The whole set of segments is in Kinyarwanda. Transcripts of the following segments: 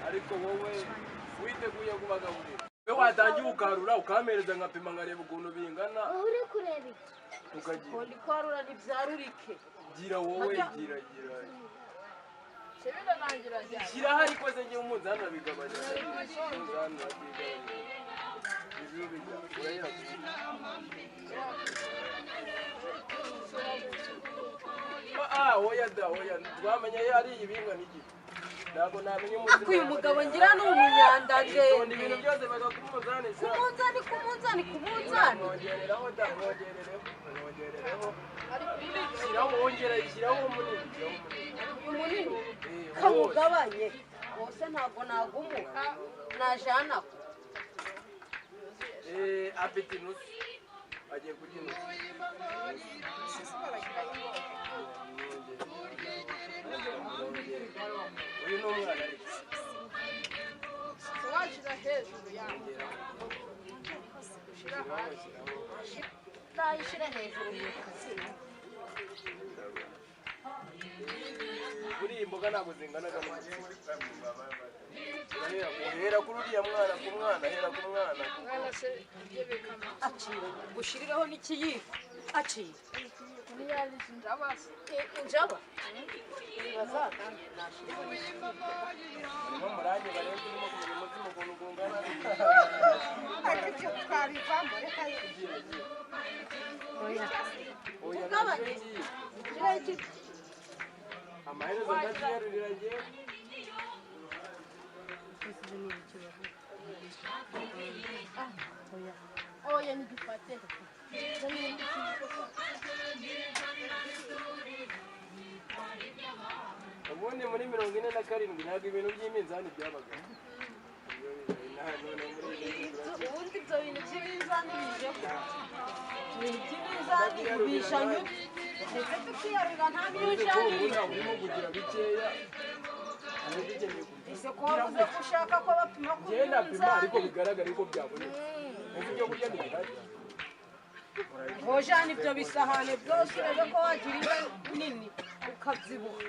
ariko wowe witeguye kubagaburira we watangiye ukarura ukamereza nkapima nkareba ukuntu bingana uri kureba ukagira undi kwarura ntibyarurike gira wowe gira sebida nangira cyane kirahari koze ngiye umunzani abigabanya umunzani abigabanya oya da oya twamenya yari ibinga n'iki ntabwo namenye ako uyu mugabo ngira ni umunyandage ibintu byose baga kumunzani mwongereraho da mwongerereho shyiraho munini kamugabanye bose ntabwo nagumuka najana afite inusu agiye kurya inusu uyu ni umwana ariko washira hejuru yanjye nayishira hejuru y'akazi buriya imboga ntabwo zinganaga n'umutima hera kuri uriya mwana ku mwana hera ku mwana se ibyo bikama acira gushiriraho n'ikiyiko acira injaba harimo murange barebe urimo kumenya umutima ukuntu ungana amaherezo ndaziyarurira njyewe oya nigifate ubundi muri 47 ntabwo ibintu by'iminzani byabaga ubundi ibyo bintu by'iminzani bije ibintu by'iminzani bishanye ndetse tukiyarurira nta minzani urimo kugira bikeya ese ko wavuze ko ushaka ko bapima ku genda pima ariko bigaragara ko byaboneka ese ibyo kurya ntibihari hojana ibyo bisahane byose urebe ko wagira inda nini ukabyibuha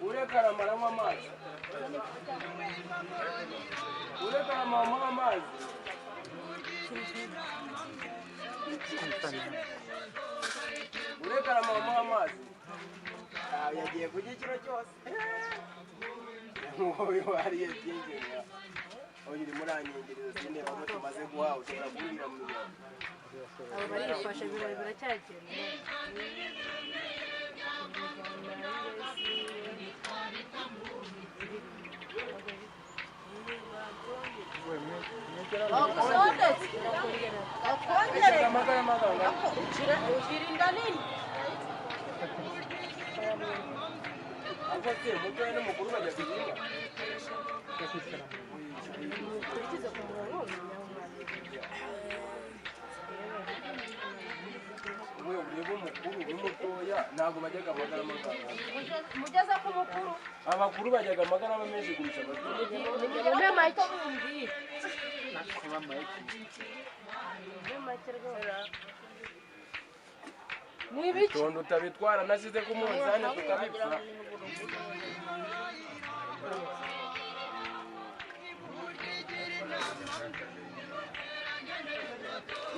urekaramaramu amazi urekaramaramu amazi urekaramaramu amazi yagiye kurya ikiro cyose wowe wariye byinshi oya uri muranyengereza sinde bamwe tumaze guhaha ushobora kurira mu nyama abo barifashe ibirori biracyagenda ukirinda nini ako se mutoya n'umukuru bajya kuzinga ukurikize ku murongo uwe ureba umukuru n'umutoya ntabwo bajyaga amagara amagara mugeze ku mukuru abakuru bajyaga amagara menshi kurusha abato nimbe mayito mumbwire nakuba mayito nimbe mayito rwose n'ibiki tondo utabitwara nasize ku munzani tukabipfa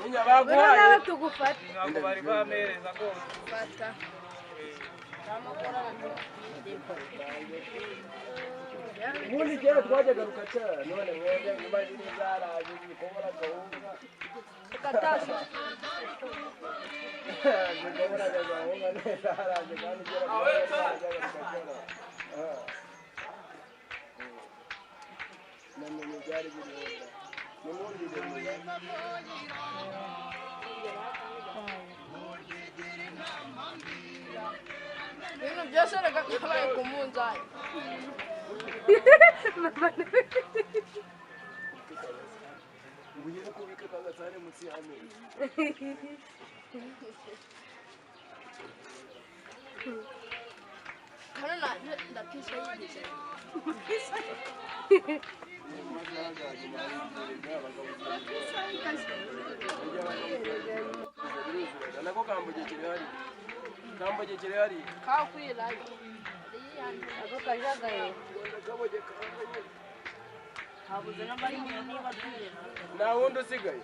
Ninya baguhaye nawe tugufata ntabwo bari bamereza ko fata ubundi kera twajyaga rukacara none mwebwe imashini zaraje zikobora gahunga ukatasa zikobora gahunga neza zaraje kandi kera twajyaga rukacara namenye byari biriho n'ubundi rero ibintu byose reka kabaye ku munzani ugiye kubika kagatare munsi y'amezi Hano ndapisa yigeze. Nako kamboge kiri hari. Kaho kuri live. ako kajagaye habuze n'abari niba tugenda Nta wundi usigaye.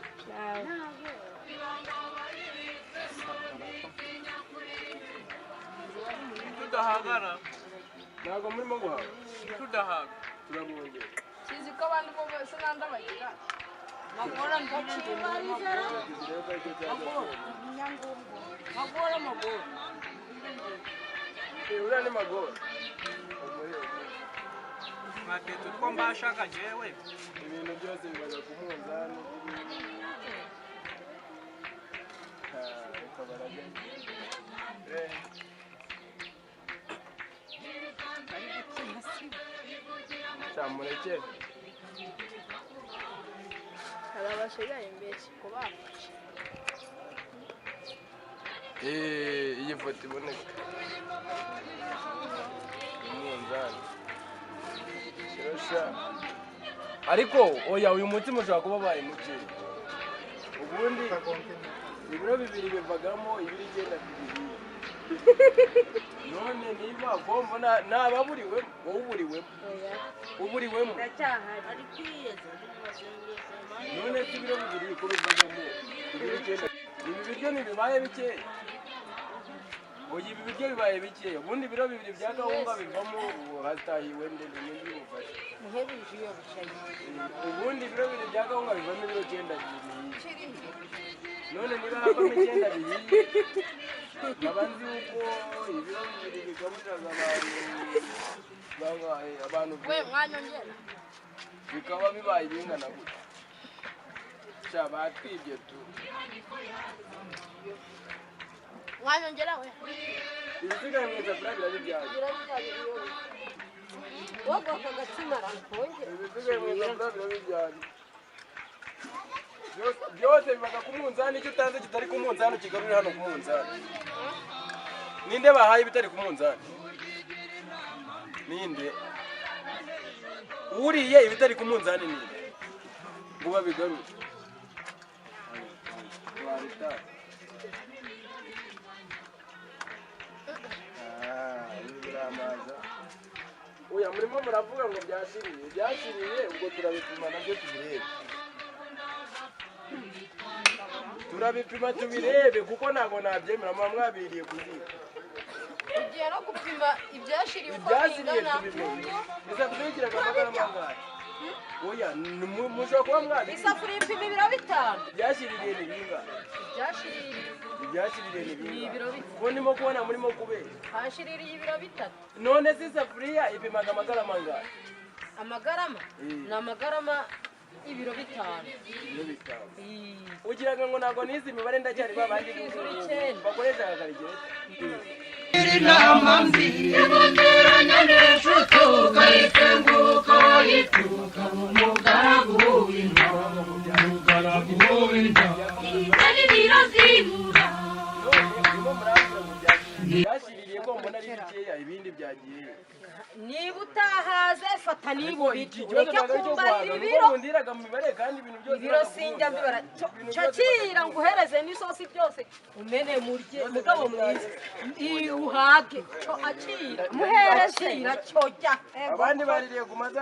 Tudahagara. Ntabwo murimo guhaga. Tudahaga. Turabongera. Kizi ko abandi bo bose nandabagira. magora ndakibariza magora Uriya ni magora. Mateto two mbashaka jewe. Ibintu byose bibaza ku munzani. Chamureke. Arabashega imbere ko bafashe. Iyi foto iboneka. Umunzani. Kirasha. Ariko oya uyu mutima ushobora kuba baye muke. Ubundi ibiro bibiri bivagamo ibiri igenda bibiri. None niba bombo nababuriwe uburiwe. Uburiwemo. ndacyahari ari kwiyeza None ibiro bibiri ko bivagamo ibiri igenda. Ibi biryo ntibibaye bikeya. Oya ibi biryo bibaye bikeya. Ubundi ibiro bibiri bya gahunga bivamo hatahiwe ndende n'indi bufashe. muhebije iyo bicaye Ubundi ibiro bibiri bya gahunga bivamo ibiro 9 bihiye. None niba havamo 9 bihiye nabanzi uko ibiro bibiri bigaburiraga abantu We mwanyongera. bikaba bibaye bingana gutya. Sha batwibye tu. Mwanyongera we. Ibisigaye mweza kurabira bibyaye. wogo akagatimara nkongera Ibisigaye mweza kurabira bibyaye. Byose bibaga ku munzani icyo utanze kitari ku munzani kigarurira hano ku munzani. Ninde bahaye bitari ku munzani? Ninde? Uriye ibitari ku munzani ninde? Ngo babigarure. Warita. Amaza. Oya murimo muravuga ngo byashiriye ubwo turabipima nabyo tubirebe. Turabipima tubirebe kuko ntago nabyemera mwabiriye kuzika. Ugiye no gupima ibyashiriye uko Ibyasiriye bingana. tubimenye. Bizakurikira amagara mangahe? Oya mushobora kuba mwabiriye. isafuriya ipima ibiro 5 Ibyashiriye ni binga. Ibyashiriye ni binga. ibiro 5 Ko ndimo kubona murimo kubera. hashiririye ibiro 3 None si isafuriya ipimaga amagara mangahe? amagarama ni amagarama ibiro 5 Ibiro 5. Ugiraga ngo ntago nizi imibare ndacyari babandi bakoresha akarigere. inama mbi yaguteranya n'inshuti ukayisenguka wayituka umugaragu w'inda ari birazimura Byashiriye ko mbona ari bikeya ibindi byagiye. niba utahaze fata niba ubiti Ikibazo ureke ntabwo ari icyo kumva guhaga, nuko ibiro mundiraga mu mibare kandi ibintu byose ibiro sinjya mbibara cakira nguhereze n'isosi byose umene murye mugabo mwiza uhage cyo akira muhereze cyo jya abandi baririye ku maza